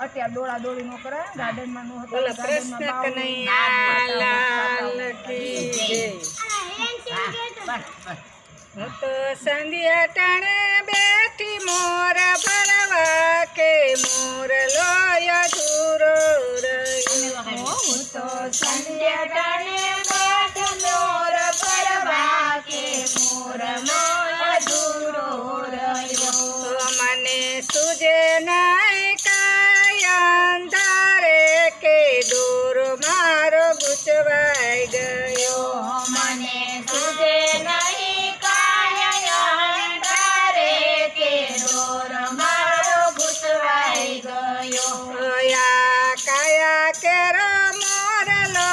અત્યારે દોડા દોડી નો કરે ગાર્ડનમાં નો હતો કૃષ્ણ કનૈયા લાલ કી જય। હું તો સંધ્યા ટાણે બેઠી મોર ભરવા કે મોર લોય ધૂરો રહ્યો। હું તો સંધ્યા ટાણે બેઠી મોર ભરવા કે મોર લોય ધૂરો રહ્યો। મને સુજે નાય કાય અંધારે કે દૂર મારો ગુચવાઈ ગયો। મને સુજે નહીં કાય અંધારે કે દોર મારો ગુચવાઈ ગયો। યા કાયા કેરો મોરલો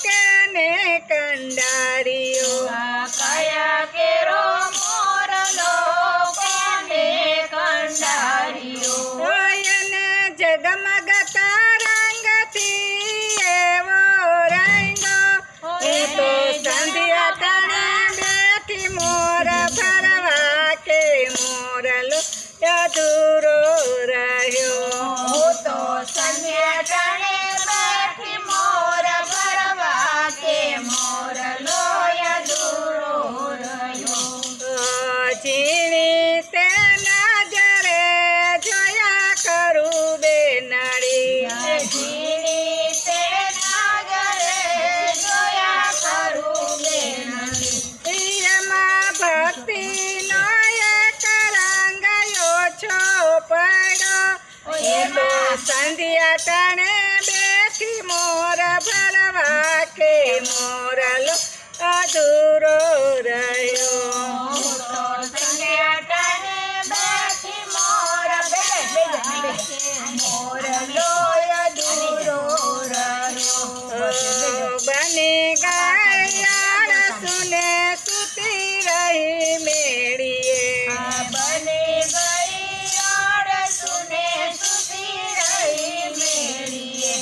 કેને કંડારીઓ। કયા કેરો મોરલો કોને કંડાર્યો। એને જગમગતા રંગથી એવો રંગો। હું તો સંધ્યા ટાણે બેઠી મોર ભરવા કે મોરલો અધૂરો રહ્યો। હું તો સંધ્યા ટાણે બેઠી મોર ભરવા કે મોરલો અધૂરો રહ્યો। ઝીણી તે નજરે જોયા કરું બેનડી। ઝીણી તે નજરે જોયા કરું બેનડી। એમાં ભક્તિનો એક રંગ ઓછો પડ્યો। હું તો સંધ્યા ટાણે બેઠી મોર ભરવા કે મોરલો અધૂરો રહ્યો। હું તો સંધ્યા ટાણે બેઠી મોર ભરવા કે મોરલો અધૂરો રહ્યો। બની ગયા સુને સુતી રહી મેળીએ। બની ગઈ આળસુને સુતી રહી મેળીએ।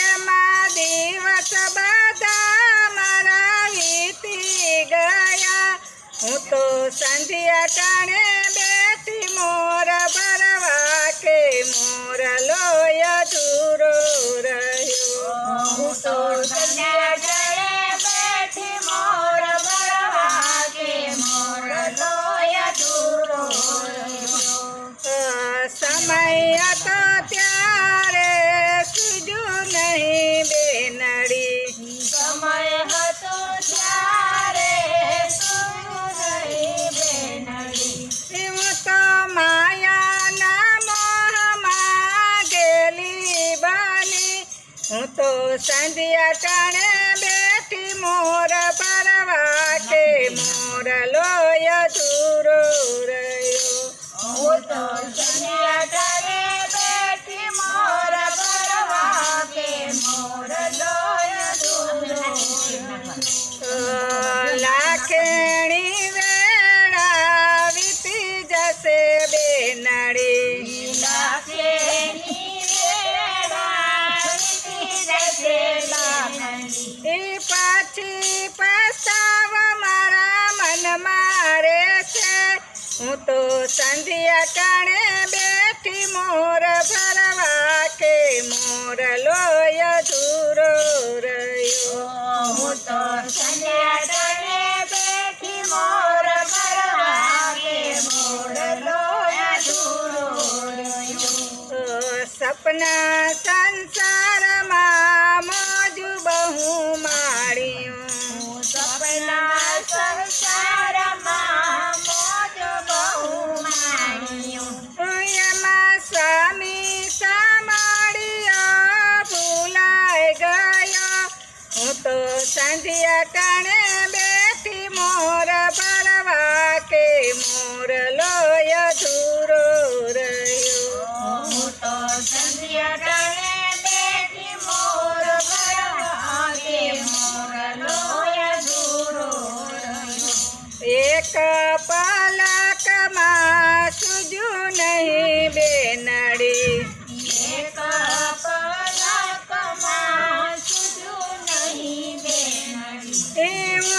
એમાં દિવસ બધા મારા વીતી ગયા। હું તો સંધ્યા ટાણે બેઠી મોર ભરવા કે મોરલો અધૂરો રહ્યો। હું તો સંધ્યા ટાણે બેઠી મોર ભરવા કે મોરલો અધૂરો રહ્યો। સમય હતો ત્યારે સુજ્યું નહીં બેનડી। સમય હતો ત્યારે સૂર્યું નહીં બેનડી। હું તો માયાના મોહમાં ગેલી બની। હું તો સંધ્યા ટાણે બેઠી મોર ભરવા કે મોરલો અધૂરો રહ્યો। હું તો સંધ્યા ટાણે બેઠી મોર ભરવા કે મોરલો અધૂરો રહ્યો। લાખેણી વેળા વીતી જશે બેનડી। લાખેની વેળા વીતી જશે બેનડી। એ પાછી પસ્તાવ મારા મનમાં રહેશે। હું તો સંધ્યા ટાણે બેઠી મોર ભરવા કે મોરલો અધૂરો રહ્યો। હું તો સંધ્યા ટાણે બેઠી મોર ભરવા કે મોરલો અધૂરો રહ્યો। સપના સંસારમાં મોજુ બહુ માણ્યું। સપના સંસારમાં મોજ બહુ માણ્યું। એમાં સ્વામી સાંભળ્યો ભૂલાઈ ગયો। હું તો સંધ્યા ટાણે બેઠી મોર ભરવા કે મોરલો અધૂરો રહ્યો। હું તો સંધ્યા ટાણે બેઠી મોર ભરવા કે મોરલો અધૂરો રહ્યો। એક પલકમાં સુજ્યું નહીં બેનડી। એક પલકમાં સૂઝ્યું નહીં બેનડી। હું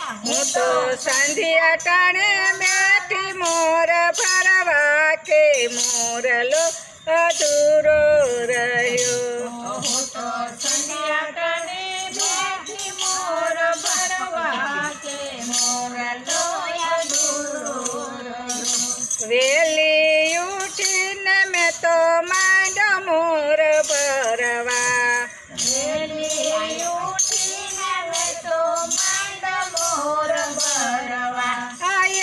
હું તો સંધ્યા ટાણે બેઠી મોર ભરવા કે મોરલો અધૂરો રહ્યો. હું તો સંધ્યા ટાણે બેઠી મોર ભરવા કે મોરલો અધૂરો રહ્યો. વેલી ઉઠીને મેં તો માંડ્યો મોર ભરવા. વેલી ઉઠીને મેં તો માંડ મોર ભરવા.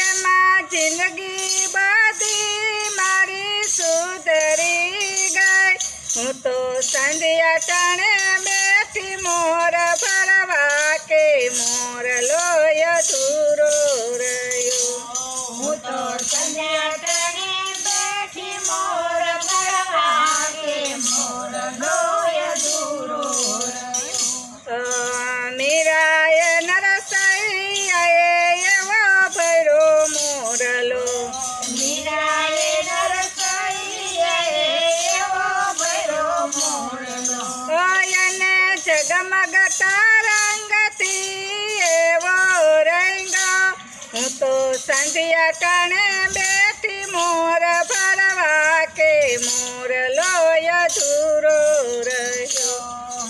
એમાં જિંદગી બધી મારી સુધરી ગઈ. હું તો સંધ્યા ટાણે બેઠી મોર ભરવા કે મોરલો અધૂરો રહ્યો. હું તો સંધ્યા ટાણે બેઠી મોર ભરવા કે મોરલો અધૂરો રહ્યો. મીરાએ નરસૈયાએ એવો ભર્યો મોરલો. મીરાએ નરસૈયાએ એવો ભર્યો મોરલો. એને જગમગતા રંગથી એવો રંગો. હું તો સંધ્યા ટાણે બેઠી મોર ભરવા કે મોરલો અધૂરો રહ્યો.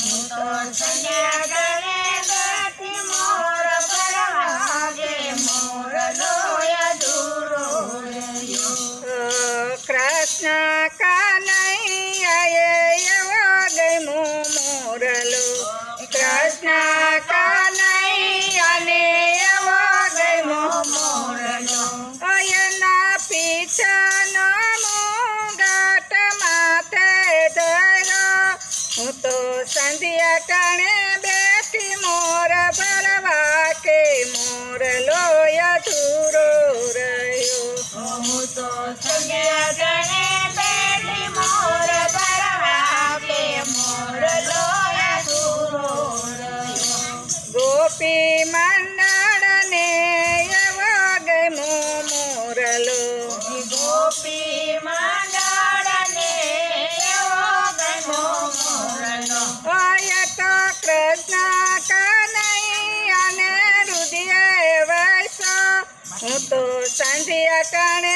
હું તો સંધ્યા ટાણે બેઠી મોર ભરવા કે મોરલો અધૂરો રહ્યો. કૃષ્ણ કનૈયાએ એવો ગમ્યો મોરલો. કૃષ્ણ કનૈયાને એવો ગમ્યો મોરલો. એના પીછાનો મુગટ માથે ધર્યો. હું તો સંધ્યા ટાણે બેઠી મોર ભરવા કે મોરલો અધૂરો રહ્યો. હું તો સંધ્યા ટાણે બેઠી મોર ભરવા કે મોરલો અધૂરો રહ્યો. ગોપી મંડળને એવો ગમ્યો મોરલો. ગોપી મંડળને એવો ગમ્યો મોરલો. ઓય તો કૃષ્ણ કનૈયાને હૃદય વૈસો. હું તો સંધ્યા ટાણે